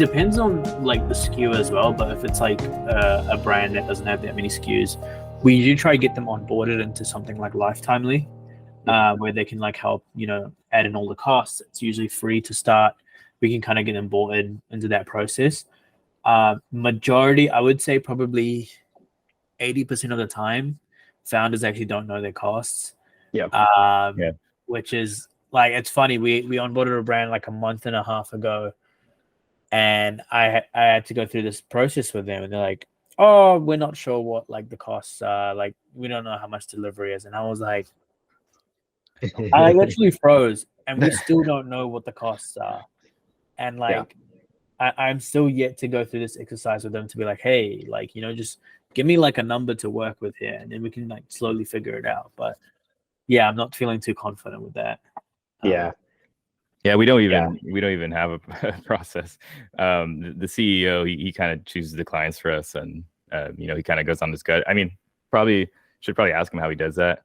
depends on like the SKU as well, but if it's like a brand that doesn't have that many SKUs, we do try to get them onboarded into something like Lifetimely, where they can like help, add in all the costs. It's usually free to start. We can kind of get them bought into that process. Majority, I would say probably 80% of the time, founders actually don't know their costs. Which is like, it's funny. We onboarded a brand like a month and a half ago, and I had to go through this process with them, and they're like, "Oh, we're not sure what like the costs are. Like, we don't know how much delivery is." And I was like, I literally froze, and we still don't know what the costs are. And like, I'm still yet to go through this exercise with them to be like, hey, like, just give me like a number to work with here, and then we can like slowly figure it out. But yeah, I'm not feeling too confident with that. Yeah, we don't even have a process. The CEO, he kind of chooses the clients for us, and he kind of goes on this gut. I mean, should probably ask him how he does that.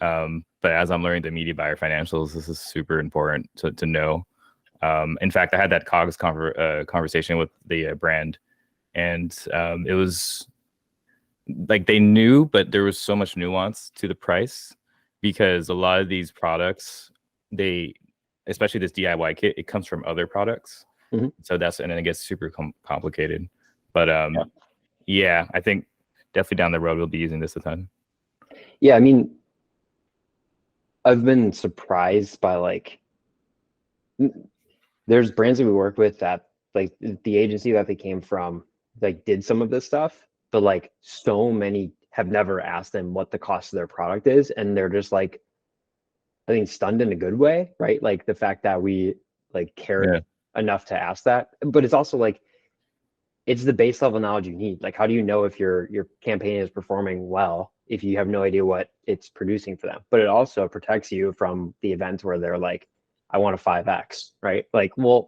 But as I'm learning the media buyer financials, this is super important to know. In fact, I had that COGS conversation with the brand, and it was like they knew, but there was so much nuance to the price, because a lot of these products, especially this DIY kit, it comes from other products. So and then it gets super complicated. But I think definitely down the road we'll be using this a ton. Yeah, I mean, I've been surprised by like, there's brands that we work with that like the agency that they came from like did some of this stuff, but like so many have never asked them what the cost of their product is, and they're just like, I think, stunned in a good way, right? Like the fact that we like cared enough to ask that. But it's also like, it's the base level knowledge you need. Like, how do you know if your campaign is performing well if you have no idea what it's producing for them? But it also protects you from the events where they're like, I want a 5x, right? Like, well,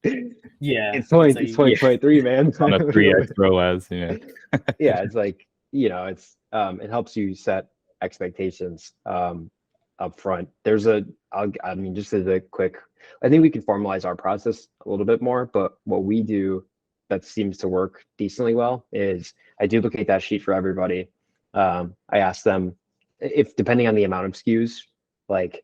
it's 2023, man. On a 3x ROAS, Yeah, it's like, it helps you set expectations up front. I mean, just as a quick, I think we can formalize our process a little bit more, but what we do that seems to work decently well is I duplicate that sheet for everybody. I ask them if, depending on the amount of SKUs, like,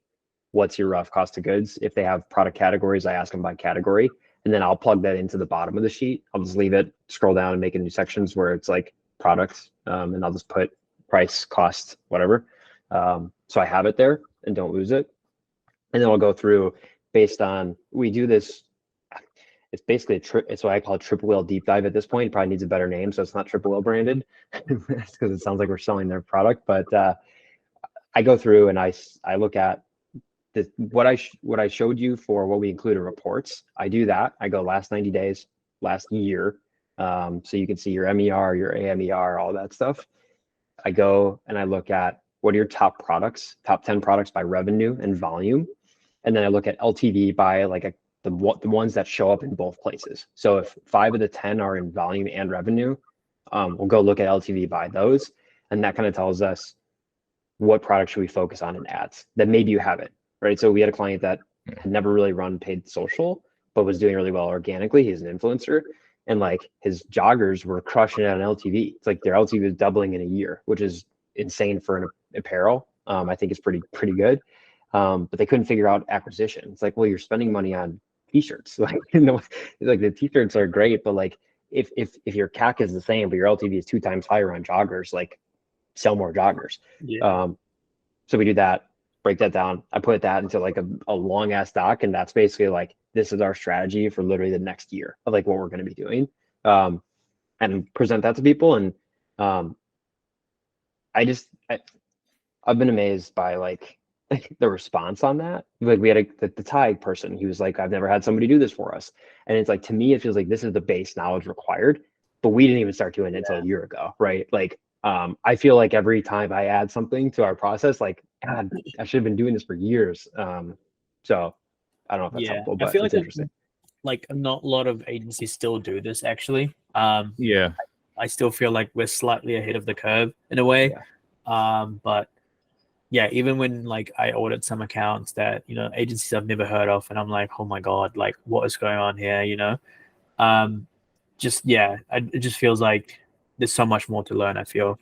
what's your rough cost of goods? If they have product categories, I ask them by category, and then I'll plug that into the bottom of the sheet. I'll just leave it, scroll down, and make it new sections where it's like products, and I'll just put price, cost, whatever. So I have it there and don't lose it. And then I'll go through based on, we do this, it's basically it's what I call a triple whale deep dive at this point. It probably needs a better name, so it's not triple whale branded because it sounds like we're selling their product. But I go through and I look at what I showed you for what we include in reports. I do that. I go last 90 days, last year. So you can see your MER, your AMER, all that stuff. I go and I look at what are your top products, top 10 products by revenue and volume. And then I look at LTV by like the ones that show up in both places. So if 5 of the 10 are in volume and revenue, we'll go look at LTV by those. And that kind of tells us what product should we focus on in ads that maybe you haven't, right? So we had a client that had never really run paid social, but was doing really well organically. He's an influencer, and like his joggers were crushing it on LTV. It's like their LTV was doubling in a year, which is insane for an apparel. I think it's pretty good. But they couldn't figure out acquisition. It's like, well, you're spending money on t-shirts. Like, like the t-shirts are great, but like if your CAC is the same, but your LTV is 2 times higher on joggers, like sell more joggers. So we do that, break that down. I put that into like a long ass doc, and that's basically like, this is our strategy for literally the next year of like what we're going to be doing, and present that to people. And I've been amazed by like the response on that. Like we had the tag person, he was like, I've never had somebody do this for us. And it's like, to me, it feels like this is the base knowledge required, but we didn't even start doing it until a year ago, right? Like, I feel like every time I add something to our process, like, God, I should have been doing this for years. So I don't know if that's helpful, but I feel like it's interesting. Like not a lot of agencies still do this actually. I still feel like we're slightly ahead of the curve in a way. But yeah, even when like I audit some accounts that, agencies I've never heard of, and I'm like, oh my God, like what is going on here? Just yeah, it just feels like there's so much more to learn. I feel